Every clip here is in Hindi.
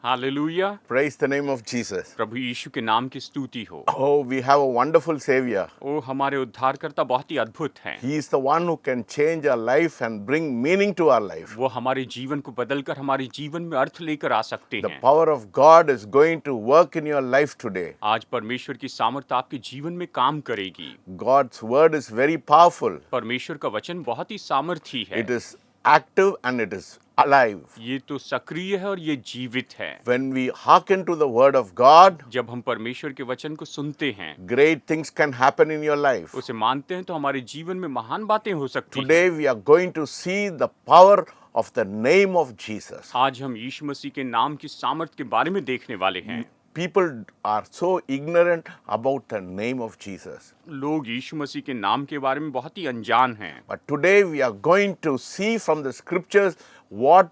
Hallelujah. Praise the name of Jesus. प्रभु यीशु के नाम की स्तुति हो। Oh, we have a wonderful Savior. ओ हमारे उद्धारकर्ता बहुत ही अद्भुत हैं। He is the one who can change our life and bring meaning to our life. वो हमारे जीवन को बदलकर हमारे जीवन में अर्थ लेकर आ सकते The हैं। power of God is going to work in your life today. आज परमेश्वर की सामर्थ आपके जीवन में काम करेगी। God's word is very powerful. परमेश्वर का वचन बहुत ही सामर्थी है। It is active and it is alive. ये तो सक्रिय है और ये जीवित है। When we hearken to the word of God, जब हम परमेश्वर के वचन को सुनते हैं, great things can happen in your life. उसे मानते हैं तो हमारे जीवन में महान बातें हो सकती हैं। Today we are going to see the power of the name of Jesus. आज हम यीशु मसीह के नाम की सामर्थ के बारे में देखने वाले हैं। People are so ignorant about the name of Jesus. लोग यीशु मसीह के नाम के बारे में बहुत ही अनजान हैं। But today we are going to see from the scriptures what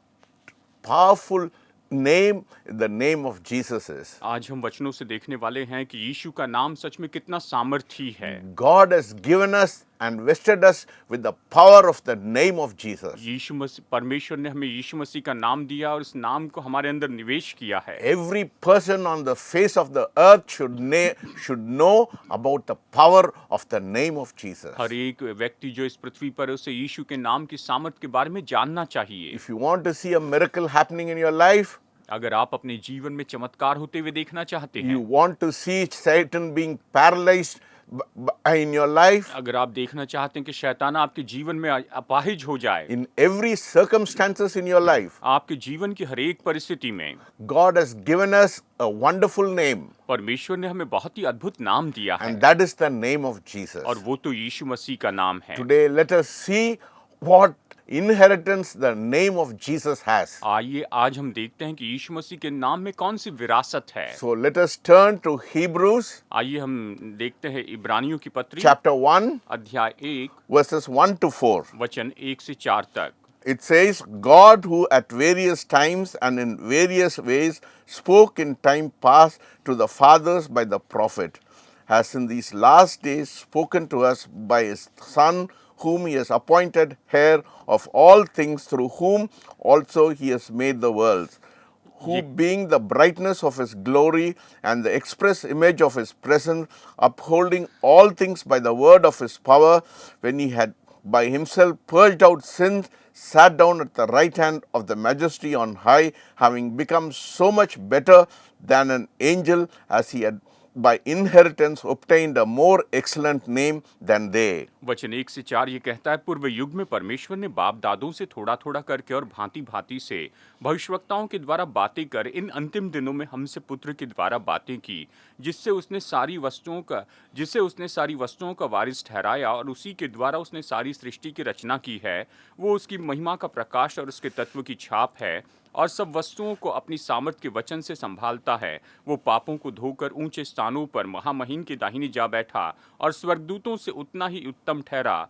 powerful name the name of Jesus is. आज हम वचनों से देखने वाले हैं कि यीशु का नाम सच में कितना सामर्थी है। God has given us and vested us with the power of the name of Jesus. यीशु मसीह परमेश्वर ने हमें यीशु मसीह का नाम दिया और इस नाम को हमारे अंदर निवेश किया है। Every person on the face of the earth should know about the power of the name of Jesus. हर एक व्यक्ति जो इस पृथ्वी पर है उसे यीशु के नाम की सामर्थ के बारे में जानना चाहिए। If you want to see a miracle happening in your life, अगर आप अपने जीवन में चमत्कार होते हुए देखना चाहते हैं, you want to see Satan being paralyzed in your life, अगर आप देखना चाहते हैं कि शैतान आपके जीवन में अपाहिज हो जाए, in every circumstances in your life, आपके जीवन की हर एक परिस्थिति में God has given us a wonderful name, परमेश्वर ने हमें बहुत ही अद्भुत नाम दिया है and that is the name of Jesus. और वो तो यीशु मसीह का नाम है। Today, let us see what inheritance the name of Jesus has. आइए आज हम देखते हैं कि यीशु मसीह के नाम में कौन सी विरासत है। So let us turn to Hebrews आइए हम देखते हैं इब्रानियों की पत्री chapter 1, अध्याय 1 verses 1 to 4. वचन 1 से 4 तक। It says, God who at various times and in various ways spoke in time past to the fathers by the prophet, has in these last days spoken to us by his Son, whom he has appointed heir of all things, through whom also he has made the worlds, who being the brightness of his glory and the express image of his presence, upholding all things by the word of his power, when he had by himself purged out sins, sat down at the right hand of the majesty on high, having become so much better than an angel, as he had by inheritance obtained a more excellent name than they. वचन 1 से 4 ये कहता है, पूर्व युग में परमेश्वर ने बाप दादों से थोड़ा थोड़ा करके और भांति भांति से भविष्यवक्ताओं के द्वारा बातें कर इन अंतिम दिनों में हमसे पुत्र के द्वारा बातें की, जिससे उसने सारी वस्तुओं का वारिस ठहराया और उसी के द्वारा उसने सारी सृष्टि की रचना की है। वो उसकी महिमा का प्रकाश और उसके तत्व की छाप है और सब वस्तुओं को अपनी सामर्थ के वचन से संभालता है। वो पापों को धोकर ऊंचे स्थानों पर महामहिम के दाहिने जा बैठा और स्वर्गदूतों से उतना ही उत्तम ठहरा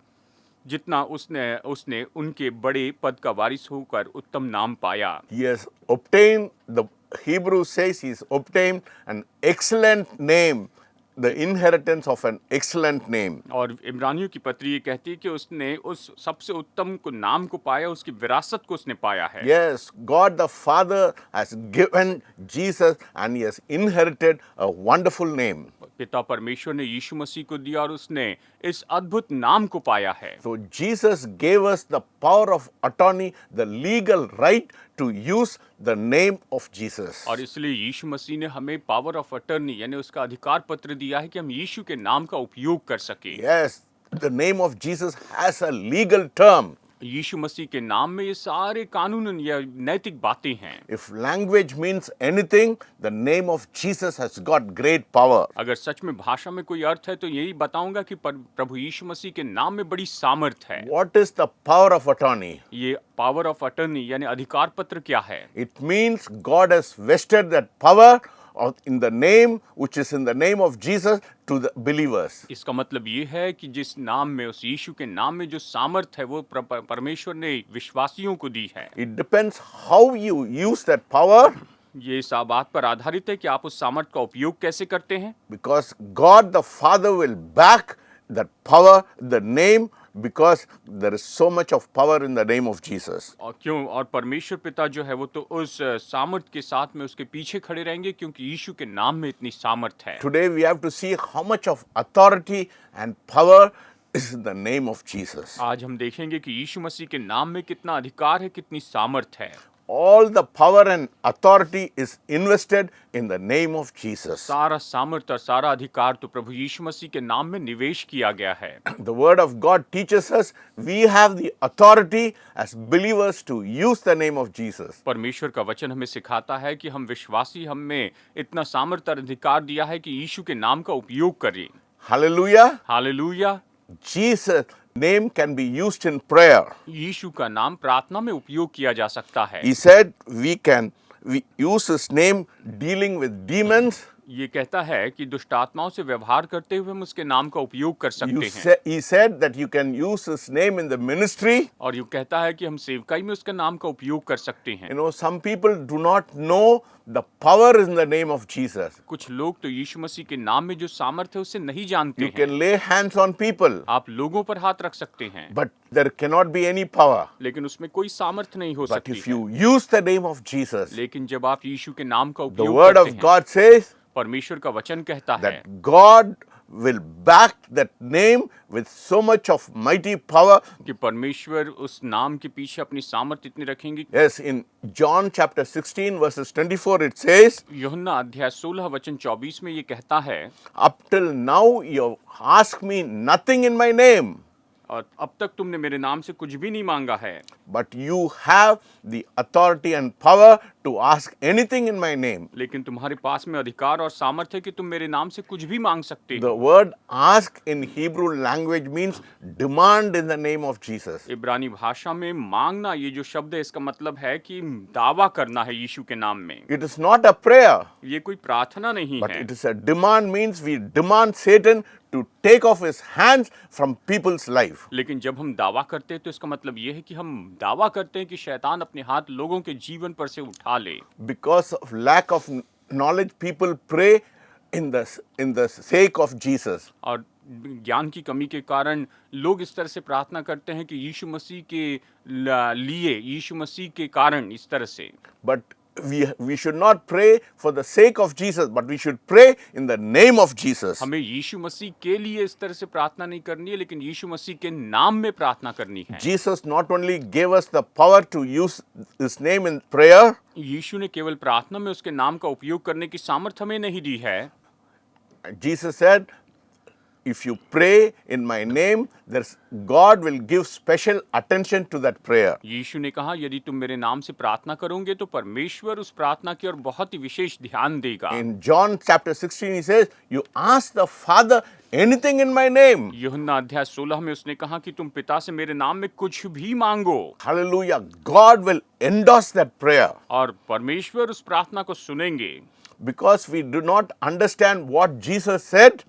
जितना उसने उनके बड़े पद का वारिस होकर उत्तम नाम पाया। He has obtained, the Hebrew says he has obtained an excellent name, the inheritance of an excellent name. और इब्रानियों की पत्री ये कहती है कि उसने उस सबसे उत्तम को नाम को पाया, उसकी विरासत को उसने पाया है। Yes, God the Father has given Jesus and he has inherited a wonderful name. पिता परमेश्वर ने यीशु मसीह को दिया और उसने इस अद्भुत नाम को पाया है। So Jesus gave us the power of attorney, the legal right to use the name of Jesus. और इसलिए यीशु मसीह ने हमें पावर ऑफ अटर्नी यानी उसका अधिकार पत्र दिया है कि हम यीशु के नाम का उपयोग कर सके। Yes, the name of Jesus has a legal term. यीशु मसीह के नाम में ये सारे कानून या नैतिक बातें हैं। If language means anything, the name of Jesus has got great power. अगर सच में भाषा में कोई अर्थ है तो यही बताऊंगा कि प्रभु यीशु मसीह के नाम में बड़ी सामर्थ है। What is the power of attorney? ये पावर ऑफ अटर्नी यानी अधिकार पत्र क्या है? It means God has vested that power in the name which is in the name of Jesus to the believers. इसका मतलब ये है कि जिस नाम में, उस यीशु के नाम में जो सामर्थ है वो परमेश्वर ने विश्वासियों को दी है। It depends how you use that power. ये इस बात पर आधारित है कि आप उस सामर्थ का उपयोग कैसे करते हैं। Because God the Father will back that power, the name because there is so much of power in the name of Jesus. और क्यों? और परमेश्वर पिता जो है वो तो उस सामर्थ के साथ में उसके पीछे खड़े रहेंगे, क्योंकि यीशु के नाम में इतनी सामर्थ है। Today we have to see how much of authority and power is in the name of Jesus. आज हम देखेंगे कि यीशु मसीह के नाम में कितना अधिकार है, कितनी सामर्थ है। All the power and authority is invested in the name of Jesus. सारा सामर्थ और सारा अधिकार तो प्रभु यीशु मसीह के नाम में निवेश किया गया है। The word of God teaches us we have the authority as believers to use the name of Jesus. परमेश्वर का वचन हमें सिखाता है कि हम विश्वासी हमें इतना सामर्थ और अधिकार दिया है कि यीशु के नाम का उपयोग करें। Hallelujah. Hallelujah. Jesus' name can be used in prayer. यीशु का नाम प्रार्थना में उपयोग किया जा सकता है। He said we use his name dealing with demons. ये कहता है कि दुष्ट आत्माओं से व्यवहार करते हुए हम उसके नाम का उपयोग कर सकते हैं। He said that you can use his name in the ministry. और ये कहता है कि हम सेवकाई में उसके नाम का उपयोग कर सकते हैं। You know, some people do not know the power is in the name of Jesus. कुछ लोग तो यीशु मसीह के नाम में जो सामर्थ है उसे नहीं जानते You हैं। can lay hands on people, आप लोगों पर हाथ रख सकते हैं, but there cannot be any power. लेकिन उसमें कोई सामर्थ नहीं हो But सकती if है। you use the name of Jesus, लेकिन जब आप यीशु के नाम का the उपयोग word करते of हैं, God says परमेश्वर का वचन कहता है that God will back that name with so much of mighty power. कि परमेश्वर उस नाम के पीछे अपनी सामर्थ इतनी रखेंगे। Yes, in John chapter 16 verses 24 it says, यूहन्ना अध्याय 16 वचन 24 में ये कहता है, up till now you ask me nothing in my name, और अब तक तुमने मेरे नाम से कुछ भी नहीं मांगा है, but you have the authority and power to ask anything in my name. लेकिन तुम्हारे पास में अधिकार और सामर्थ है कि तुम मेरे नाम से कुछ भी मांग सकते हो। The word ask in Hebrew language means demand in the name of Jesus. इब्रानी भाषा में मांगना, ये जो शब्द है, इसका मतलब है कि दावा करना है यीशु के नाम में। It is not a prayer, ये कोई प्रार्थना नहीं but है, it is a demand, means we demand Satan to take off his hands from people's life. लेकिन जब हम दावा करते हैं तो इसका मतलब ये है कि हम दावा करते हैं कि शैतान अपने हाथ लोगों के जीवन पर से उठा ले। Because of lack of knowledge, people pray in the sake of Jesus. और ज्ञान की कमी के कारण लोग इस तरह से प्रार्थना करते हैं कि यीशु मसीह के लिए, यीशु मसीह के कारण इस तरह से। But we should not pray for the sake of Jesus, but we should pray in the name of Jesus. हमें यीशु मसीह के लिए इस तरह से प्रार्थना नहीं करनी है, लेकिन यीशु मसीह के नाम में प्रार्थना करनी है। Jesus not only gave us the power to use his name in prayer, यीशु ने केवल प्रार्थना में उसके नाम का उपयोग करने की सामर्थ हमें नहीं दी है। Jesus said, if you pray in my name, God will give special attention to that prayer. यीशु ने कहा, यदि तुम मेरे नाम से प्रार्थना करोगे तो परमेश्वर उस प्रार्थना की ओर बहुत ही विशेष ध्यान देगा। In John chapter 16 he says, you ask the Father anything in my name. यूहन्ना अध्याय 16 में उसने कहा कि तुम पिता से मेरे नाम में कुछ भी मांगो, Hallelujah. God will endorse that prayer. और परमेश्वर उस प्रार्थना को सुनेंगे। Because we do not understand what Jesus said,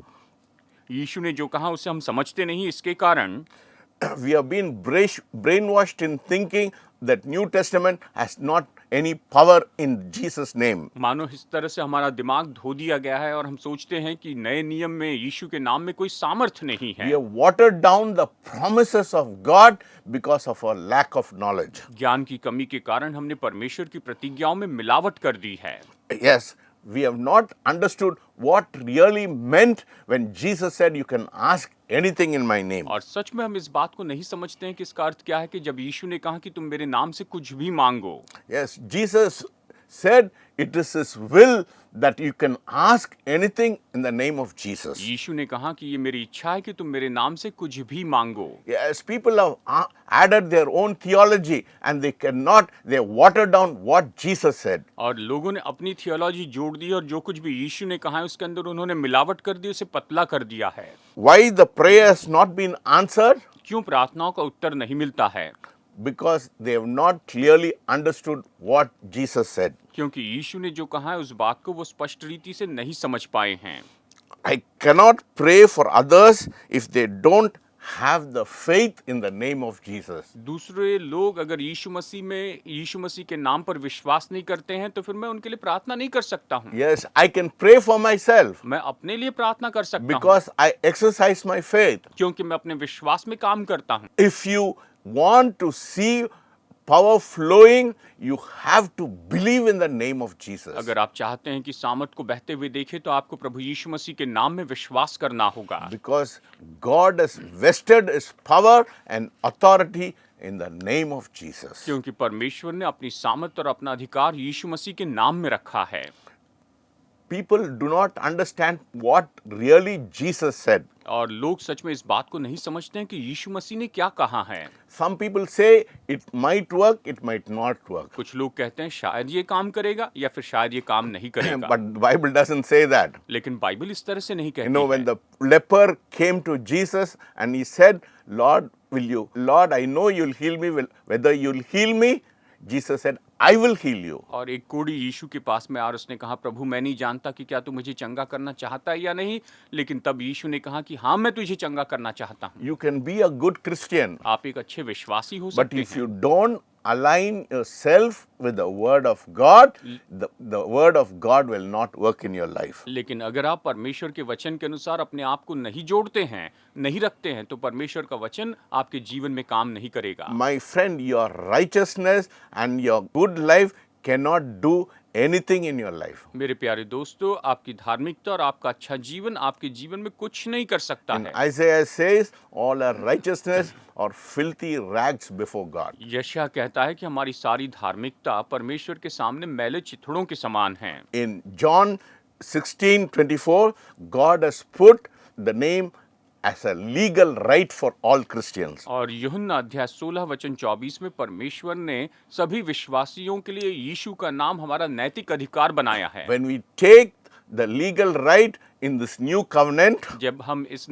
यीशु ने जो कहा उसे हम समझते नहीं, इसके कारण we have been brainwashed in thinking that New Testament has not any power in Jesus' name. मानो इस तरह से हमारा दिमाग धो दिया गया है और हम सोचते हैं कि नए नियम में यीशु के नाम में कोई सामर्थ नहीं We है। have watered down the promises of God because of our lack of knowledge. ज्ञान की कमी के कारण हमने परमेश्वर की प्रतिज्ञाओं में मिलावट कर दी है। Yes, we have not understood what really meant when Jesus said you can ask anything in my name. और सच में हम इस बात को नहीं समझते हैं कि इसका अर्थ क्या है कि जब यीशु ने कहा कि तुम मेरे नाम से कुछ भी मांगो। Yes, Jesus said it is his will that you can ask anything in the name of Jesus. यीशु ने कहा कि ये मेरी इच्छा है कि तुम मेरे नाम से कुछ भी मांगो। Yes, people have added their own theology and they water down what Jesus said. और लोगों ने अपनी थियोलॉजी जोड़ दी और जो कुछ भी यीशु ने कहा है उसके अंदर उन्होंने मिलावट कर दी, उसे पतला कर दिया है। Why the prayer has not been answered? क्यों प्रार्थनाओं का उत्तर नहीं मिलता है? Because they have not clearly understood what Jesus said. क्योंकि यीशु ने जो कहा है उस बात को वो स्पष्ट रीति से नहीं समझ पाए हैं। I cannot pray for others if they don't have the faith in the name of Jesus. दूसरे लोग अगर यीशु मसीह के नाम पर विश्वास नहीं करते हैं तो फिर मैं उनके लिए प्रार्थना नहीं कर सकता हूँ। Yes, I can pray for myself मैं अपने लिए प्रार्थना कर सकता हूँ because I exercise my faith. क्योंकि मैं अपने विश्वास में काम करता हूँ। If you want to see power flowing, you have to believe in the name of Jesus. अगर आप चाहते हैं कि सामर्थ को बहते हुए देखें तो आपको प्रभु यीशु मसीह के नाम में विश्वास करना होगा, Because God has vested His power and authority in the name of Jesus. क्योंकि परमेश्वर ने अपनी सामर्थ और अपना अधिकार यीशु मसीह के नाम में रखा है। People do not understand what really Jesus said. और लोग सच में इस बात को नहीं समझते हैं कि यीशु मसीह ने क्या कहा है। Some people say it might work, it might not work. कुछ लोग कहते हैं शायद ये काम करेगा या फिर शायद ये काम नहीं करेगा, But the Bible doesn't say that. लेकिन बाइबल इस तरह से नहीं You know, when कहती है। the leper came to Jesus and he said, Lord, I know you'll heal me. Whether you'll heal me, Jesus said, I will heal you. और एक कोढ़ी यीशु के पास में और उसने कहा, प्रभु मैं नहीं जानता कि क्या तू मुझे चंगा करना चाहता है या नहीं, लेकिन तब यीशु ने कहा कि हाँ मैं तुझे चंगा करना चाहता हूँ। You can be a good Christian, आप एक अच्छे विश्वासी हो but सकते if हैं, you don't align yourself with the Word of God, the Word of God will not work in your life. लेकिन अगर आप परमेश्वर के वचन के अनुसार अपने आप को नहीं जोड़ते हैं, नहीं रखते हैं, तो परमेश्वर का वचन आपके जीवन में काम नहीं करेगा। My friend, your righteousness and your good life cannot do anything in your life. मेरे प्यारे दोस्तों, आपकी धार्मिकता और आपका अच्छा जीवन आपके जीवन में कुछ नहीं कर सकता And है। Isaiah says, all our righteousness are filthy rags before God. यशायाह कहता है कि हमारी सारी धार्मिकता परमेश्वर के सामने मैले चिथड़ों के समान है। In John 16:24, God has put the name as a legal right for all Christians. और यूहन्ना अध्याय 16 वचन 24 में परमेश्वर ने सभी विश्वासियों के लिए यीशु का नाम हमारा नैतिक अधिकार बनाया है। When we take the legal right in this new covenant, जब हम इस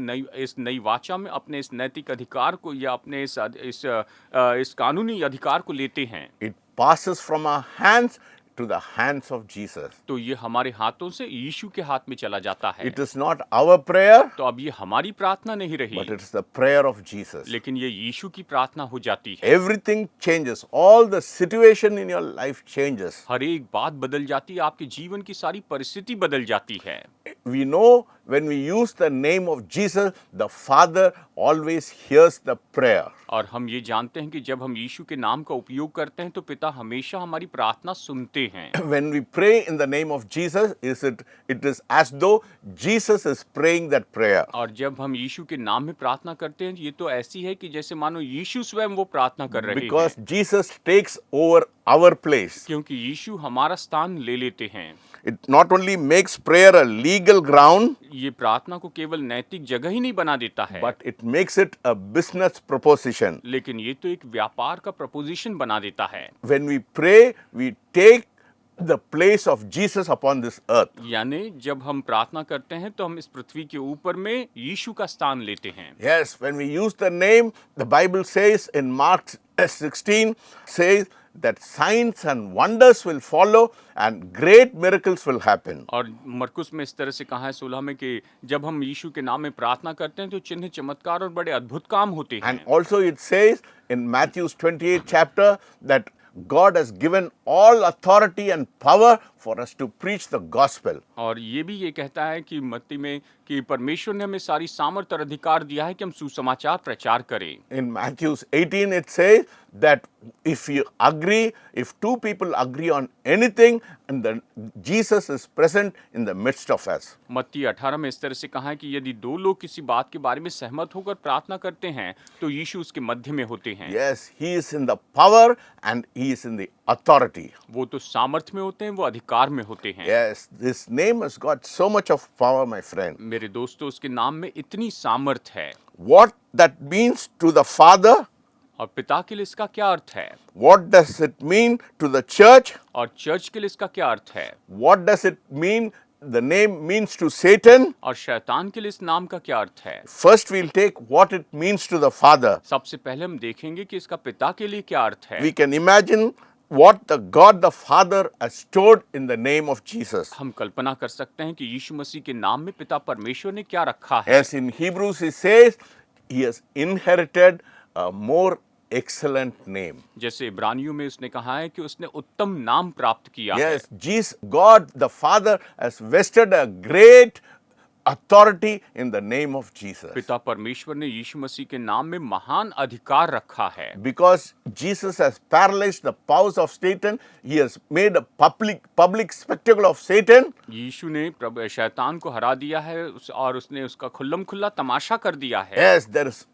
नई वाचा में अपने इस नैतिक अधिकार को या अपने इस कानूनी अधिकार को लेते हैं, it passes from our hands to the hands of Jesus. तो ये हमारे हाथों से यीशु के हाथ में चला जाता है। It is not our prayer, तो अब ये हमारी प्रार्थना नहीं रही, but it's the prayer of Jesus. लेकिन ये यीशु की प्रार्थना हो जाती है। Everything changes. All the situation in your life changes. हर एक बात बदल जाती है, आपके जीवन की सारी परिस्थिति बदल जाती है। We know when we use the name of Jesus, the Father always hears the prayer. और हम ये जानते हैं कि जब हम यीशु के नाम का उपयोग करते हैं तो पिता हमेशा हमारी प्रार्थना सुनते हैं। When we pray in the name of Jesus, it is as though Jesus is praying that prayer. और जब हम यीशु के नाम में प्रार्थना करते हैं, ये तो ऐसी है कि जैसे मानो यीशु स्वयं वो प्रार्थना कर रहे हैं, Because Jesus takes over our place. क्योंकि यीशु हमारा स्थान ले लेते हैं। It not only makes prayer a legal ground, ये प्रार्थना को केवल नैतिक जगह ही नहीं बना देता है, but it makes it a business proposition. लेकिन ये तो एक व्यापार का प्रपोजिशन बना देता है। When we pray, we take the place of Jesus upon this earth. यानी जब हम प्रार्थना करते हैं तो हम इस पृथ्वी के ऊपर में यीशु का स्थान लेते हैं। Yes, when we use the name, the Bible says in Mark 16, says that signs and wonders will follow and great miracles will happen. और मरकुस में इस तरह से कहा है 16 में कि जब हम यीशु के नाम में प्रार्थना करते हैं तो चिन्ह चमत्कार और बड़े अद्भुत काम होते हैं। And also it says in Matthew's 28 chapter that God has given all authority and power for us to preach the gospel. और ये भी ये कहता है कि मत्ती में कि परमेश्वर ने हमें सारी सामर्थ और अधिकार दिया है कि हम सुसमाचार प्रचार करें। In Matthew's 18 it says that if two people agree on anything, and then Jesus is present in the midst of us. मत्ती 18 में इस तरह से कहा है कि यदि दो लोग किसी बात के बारे में सहमत होकर प्रार्थना करते हैं तो यीशु उसके मध्य में होते हैं। Yes, he is in the power and he is in the authority. वो तो सामर्थ में होते हैं, वो अधिकार में होते हैं। Yes, this name has got so much of power, my friend. मेरे दोस्तों, उसके नाम में इतनी सामर्थ है। What that means to the Father, और पिता के लिए इसका क्या अर्थ है? what does it mean to the church, और चर्च के लिए इसका क्या अर्थ है? what does it mean, the name means to Satan. और शैतान के लिए इस नाम का क्या अर्थ है? First we'll take what it means to the Father. सबसे पहले हम देखेंगे कि इसका पिता के लिए क्या अर्थ है। We can imagine what the God the Father has stored in the name of Jesus. हम कल्पना कर सकते हैं कि यीशु मसीह के नाम में पिता परमेश्वर ने क्या रखा है। As in Hebrews it says, he has inherited a more excellent name. जैसे इब्रानियों में उसने कहा है कि उसने उत्तम नाम प्राप्त किया है। Yes, Jesus, God the Father has vested a great authority in the name of Jesus. पिता परमेश्वर ने यीशु मसीह के नाम में महान अधिकार रखा है। Because Jesus has paralyzed the powers of Satan, he has made a public spectacle of Satan. यीशु ने शैतान को हरा दिया है और उसने उसका खुल्लम खुल्ला तमाशा कर दिया है। Yes,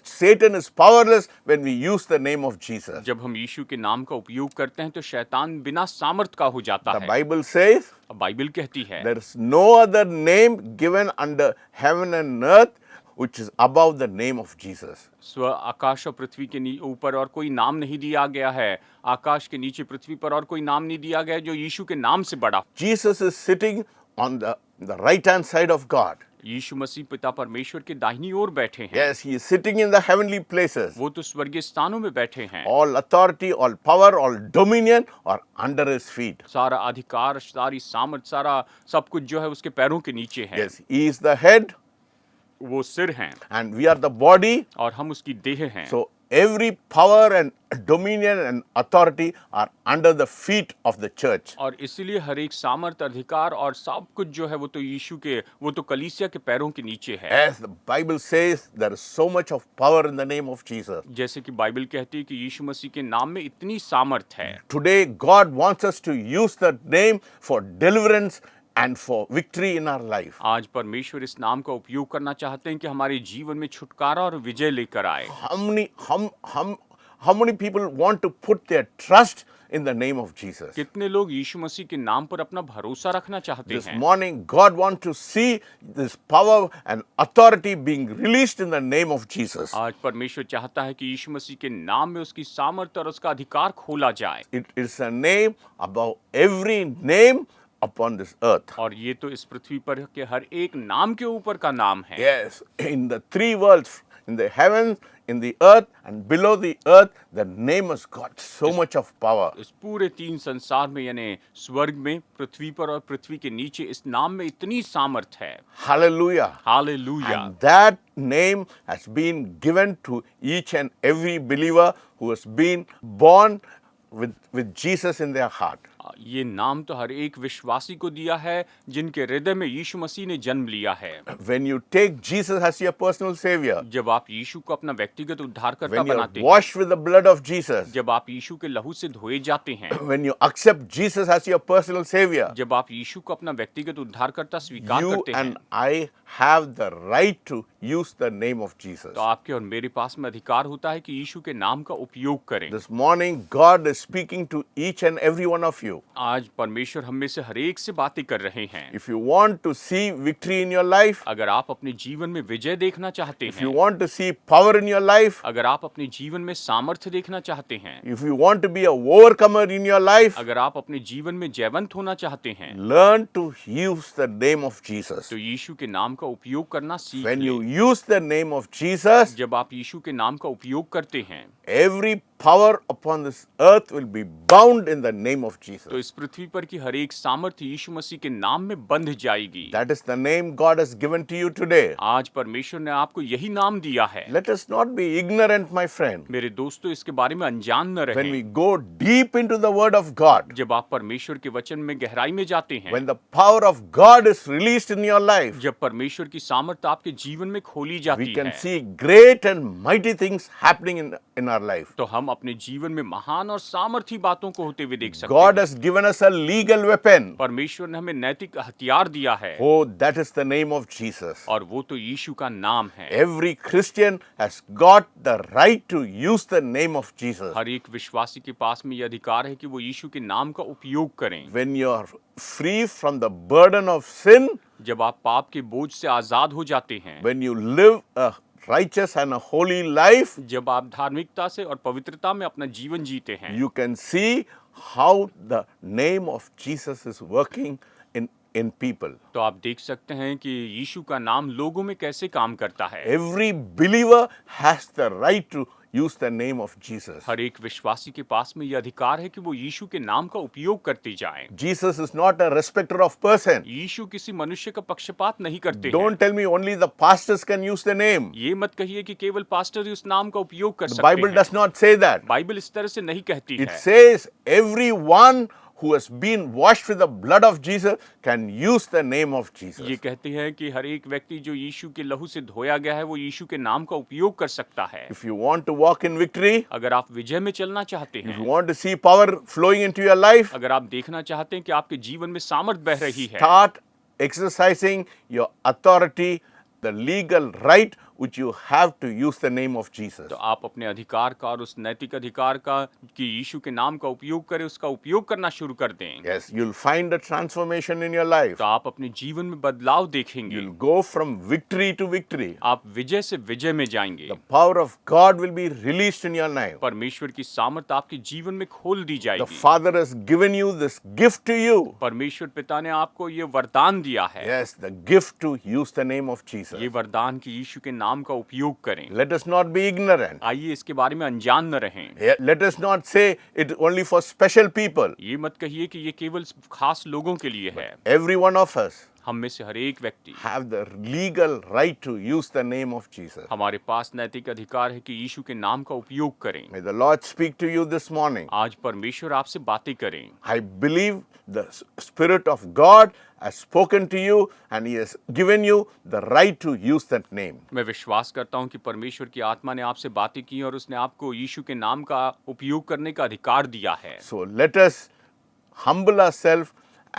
Satan is powerless when we use the name of Jesus. जब हम यीशु के नाम का उपयोग करते हैं तो शैतान बिना सामर्थ का हो जाता The है। Bible says, बाइबल कहती है there is no other name given under heaven and earth which is above the name of Jesus. स्व आकाश और पृथ्वी के ऊपर और कोई नाम नहीं दिया गया है, आकाश के नीचे पृथ्वी पर और कोई नाम नहीं दिया गया जो यीशु के नाम से बड़ा। Jesus is sitting on the right hand side of God. यीशु मसीह पिता परमेश्वर के दाहिनी ओर बैठे हैं। Yes, he is sitting in the heavenly places. वो तो स्वर्गीय स्थानों में बैठे हैं। All authority, all power, all dominion are under his feet. सारा अधिकार, सारी सामर्थ, सारा सब कुछ जो है उसके पैरों के नीचे है। Yes, he is the head वो सिर हैं and we are the body. और हम उसकी देह हैं। So every power and dominion and authority are under the feet of the church. और इसीलिए हर एक सामर्थ, अधिकार और सब कुछ जो है वो तो यीशु के, वो तो कलीसिया के पैरों के नीचे है। As the Bible says, there is so much of power in the name of Jesus. जैसे कि बाइबल कहती है कि यीशु मसीह के नाम में इतनी सामर्थ है। Today, God wants us to use the name for deliverance and for victory in our life. आज परमेश्वर इस नाम का उपयोग करना चाहते हैं कि हमारे जीवन में छुटकारा और विजय लेकर आए। How many people want to put their trust in the name of Jesus? कितने लोग यीशु मसीह के नाम पर अपना भरोसा रखना चाहते This हैं। morning, God wants to see this power and authority being released in the name of Jesus. आज परमेश्वर चाहता है कि यीशु मसीह के नाम में उसकी सामर्थ और उसका अधिकार खोला जाए। It is a name above every name upon this earth. और ये तो इस पृथ्वी पर के हर एक नाम के ऊपर का नाम है। Yes, in the three worlds, in the heavens, in the earth, and below the earth, the name has got so much of power. इस पूरे तीन संसार में यानी स्वर्ग में, पृथ्वी पर और पृथ्वी के नीचे इस नाम में इतनी सामर्थ है। Hallelujah. Hallelujah. And that name has been given to each and every believer who has been born with Jesus in their heart. ये नाम तो हर एक विश्वासी को दिया है जिनके हृदय में यीशु मसीह ने जन्म लिया है। When you take Jesus as your personal savior, जब आप यीशु को अपना व्यक्तिगत उद्धारकर्ता when you are बनाते हैं, washed with the blood of Jesus, जब आप यीशु के लहू से धोए जाते हैं, when you accept Jesus as your personal savior, जब आप यीशु को अपना व्यक्तिगत उद्धारकर्ता स्वीकार you करते हैं, and I have the right to use the name of Jesus. तो आपके और मेरे पास में अधिकार होता है कि यीशु के नाम का उपयोग करें। This morning, God is speaking to each and every one of you. आज परमेश्वर हम में से हर एक से बातें कर रहे हैं। If you want to see victory in your life, अगर आप अपने जीवन में विजय देखना चाहते if you हैं, want to see power in your life, अगर आप अपने जीवन में सामर्थ्य देखना चाहते हैं, if you want to be a overcomer in your life, अगर आप अपने जीवन में जयवंत होना चाहते हैं, learn to use the name of Jesus. तो यीशु के नाम का उपयोग करना सीख When you लें। use the name of Jesus, जब आप यीशु के नाम का उपयोग करते हैं, every power upon this earth will be bound in the name of तो Jesus. इस पृथ्वी पर की हर एक सामर्थ्य यीशु मसीह के नाम में बंध जाएगी। That is the name God has given to you today. आज परमेश्वर ने आपको यही नाम दिया है। Let us not be ignorant, my friend. मेरे दोस्तों, इसके बारे में अनजान न When we रहें। go deep into the Word of God, जब आप परमेश्वर के वचन में गहराई में जाते हैं, when the power of God is released in your life, जब परमेश्वर की सामर्थ आपके जीवन में खोली we जाती can है, see great and mighty things happening in our life. तो हम अपने जीवन में महान और सामर्थी बातों को होते हुए देख सकते God हैं। has given us a legal weapon. परमेश्वर ने हमें नैतिक हथियार दिया है Oh, that is the name of Jesus. और वो तो यीशु का नाम है। Every Christian has got the right to use the name of Jesus. हर एक विश्वासी के पास में यह अधिकार है कि वो यीशु के नाम का उपयोग करें। When you are free from the burden of sin, जब आप पाप के बोझ से आजाद हो जाते हैं, when you live a righteous and a holy life, जब आप धार्मिकता से और पवित्रता में अपना जीवन जीते हैं, you can see how the name of Jesus is working in people. तो आप देख सकते हैं कि यीशु का नाम लोगों में कैसे काम करता है। Every believer has the right to use the name of Jesus. हर एक विश्वासी के पास में यह अधिकार है कि वो यीशु के नाम का उपयोग करते जाएं। Jesus is not a respecter of person. यीशु किसी मनुष्य का पक्षपात नहीं करते हैं। Don't tell me only the pastors can use the name. ये मत कहिए कि केवल पास्टर ही उस नाम का उपयोग कर The सकते Bible हैं। does not say that. Bible इस तरह से नहीं कहती It है। says everyone who has been washed with the blood of Jesus can use the name of Jesus. ये कहती है कि हर एक व्यक्ति जो यीशु के लहू से धोया गया है वो यीशु के नाम का उपयोग कर सकता है। If you want to walk in victory, अगर आप विजय में चलना चाहते if you हैं, want to see power flowing into your life, अगर आप देखना चाहते हैं कि आपके जीवन में सामर्थ बह रही है, start exercising your authority, the legal right which you have to use the name of Jesus. तो आप अपने अधिकार का और उस नैतिक अधिकार का कि यीशु के नाम का उपयोग करें, उसका उपयोग करना शुरू कर दें। Yes, you'll find a transformation in your life. तो आप अपने जीवन में बदलाव देखेंगे। You'll go from victory to victory. आप विजय से विजय में जाएंगे। The power of God will be released in your life. परमेश्वर की सामर्थ आपके जीवन में खोल दी The जाएगी। Father has given you this gift to you. परमेश्वर पिता ने आपको ये वरदान दिया है। Yes, the gift to use the name of Jesus. ये वरदान कि यीशु के नाम का उपयोग करें। Let us not be ignorant. आइए इसके बारे में अनजान न रहें। Yeah, let us not say it only for special people. ये मत कहिए कि ये केवल खास लोगों के लिए है। Every one of us हम में से हर एक व्यक्ति, have the legal right to use the name of Jesus. हमारे पास नैतिक अधिकार है कि यीशु के नाम का उपयोग करें। May the Lord speak to you this morning. आज परमेश्वर आपसे बातें करें। I believe the Spirit of God has spoken to you and He has given you the right to use that name. मैं विश्वास करता हूं कि परमेश्वर की आत्मा ने आपसे बातें की और उसने आपको यीशु के नाम का उपयोग करने का अधिकार दिया है। So let us humble ourselves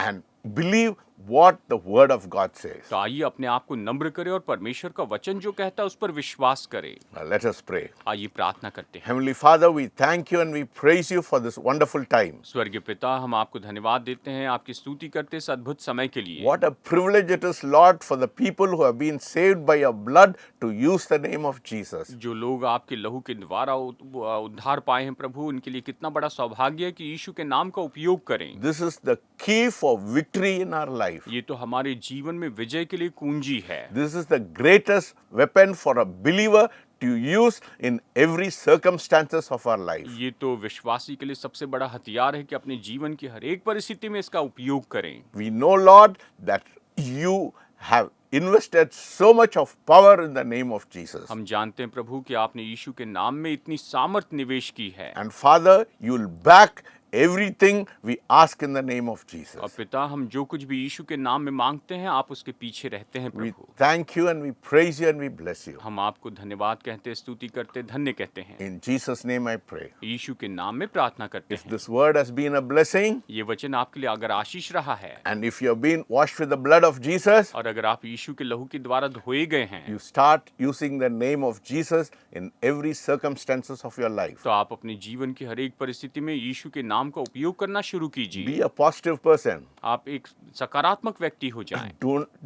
and believe what the Word of God says. तो आइए अपने आप को नम्र करें और परमेश्वर का वचन जो कहता है उस पर विश्वास करें। Now let us pray. आइए प्रार्थना करते हैं। Heavenly Father, we thank you and we praise you for this wonderful time. स्वर्गीय पिता, हम आपको धन्यवाद देते हैं, आपकी स्तुति करते हैं इस अद्भुत समय के लिए। What a privilege it is, Lord, for the people who have been saved by your blood to use the name of Jesus. जो लोग आपके लहू के द्वारा उद्धार पाए हैं प्रभु, उनके लिए कितना बड़ा सौभाग्य है कि यीशु के नाम का उपयोग करें। This is the key for victory in our life. ये तो हमारे जीवन में विजय के लिए कुंजी है। This is the greatest weapon for a believer to use in every circumstances of our life. ये तो विश्वासी के लिए सबसे बड़ा हथियार है कि अपने जीवन की हर एक परिस्थिति में इसका उपयोग करें। We know, Lord, that you have invested so much of power in the name of Jesus. हम जानते हैं प्रभु कि आपने यीशु के नाम में इतनी सामर्थ निवेश की है। And Father, you will back everything we ask in the name of और Jesus. पिता, हम जो कुछ भी यीशु के नाम में मांगते हैं आप उसके पीछे रहते हैं We Prabhu. thank you and we praise you and we bless you. हम आपको धन्यवाद कहते, स्तुति करते, धन्य कहते हैं। In Jesus' name I pray. यीशु के नाम में प्रार्थना करते If हैं। this word has been a blessing ये वचन आपके लिए अगर आशीष रहा है and if you have been washed with the blood of Jesus, और अगर आप यीशु के लहू के द्वारा धोए गए हैं you start using the name of Jesus in every circumstances of your life. तो आप अपने जीवन की हर एक परिस्थिति में यीशु के नाम का उपयोग करना शुरू कीजिए। Be a positive person. आप एक सकारात्मक व्यक्ति हो जाएं।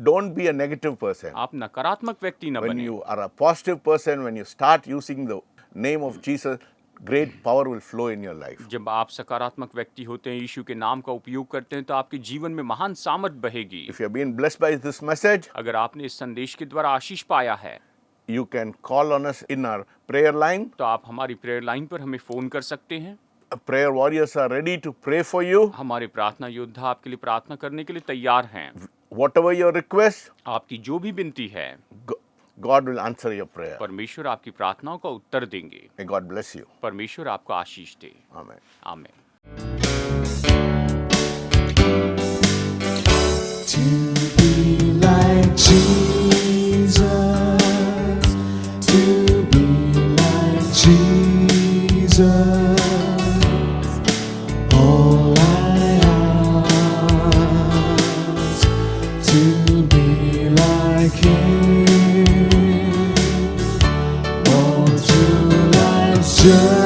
Don't be a negative person. आप नकारात्मक व्यक्ति न When बने। you are a positive person, when you start using the name of Jesus, great power will flow in your life. जब आप सकारात्मक व्यक्ति होते हैं, यीशु के नाम का उपयोग करते हैं, तो आपके जीवन में महान सामर्थ बहेगी। If you have been blessed by this message, अगर आपने इस संदेश के द्वारा आशीष पाया है you can call on us in our prayer line. तो आप हमारी प्रेयर लाइन पर हमें फोन कर सकते हैं। Prayer warriors are ready to pray for you. हमारे प्रार्थना योद्धा आपके लिए प्रार्थना करने के लिए तैयार हैं। Whatever your request, आपकी जो भी विनती है God will answer your prayer. परमेश्वर आपकी प्रार्थनाओं का उत्तर देंगे। May God bless you. परमेश्वर आपको आशीष दे। Amen. आमीन। To be like Jesus, to be like Jesus, all I ask, to be like Him, all true life's journey.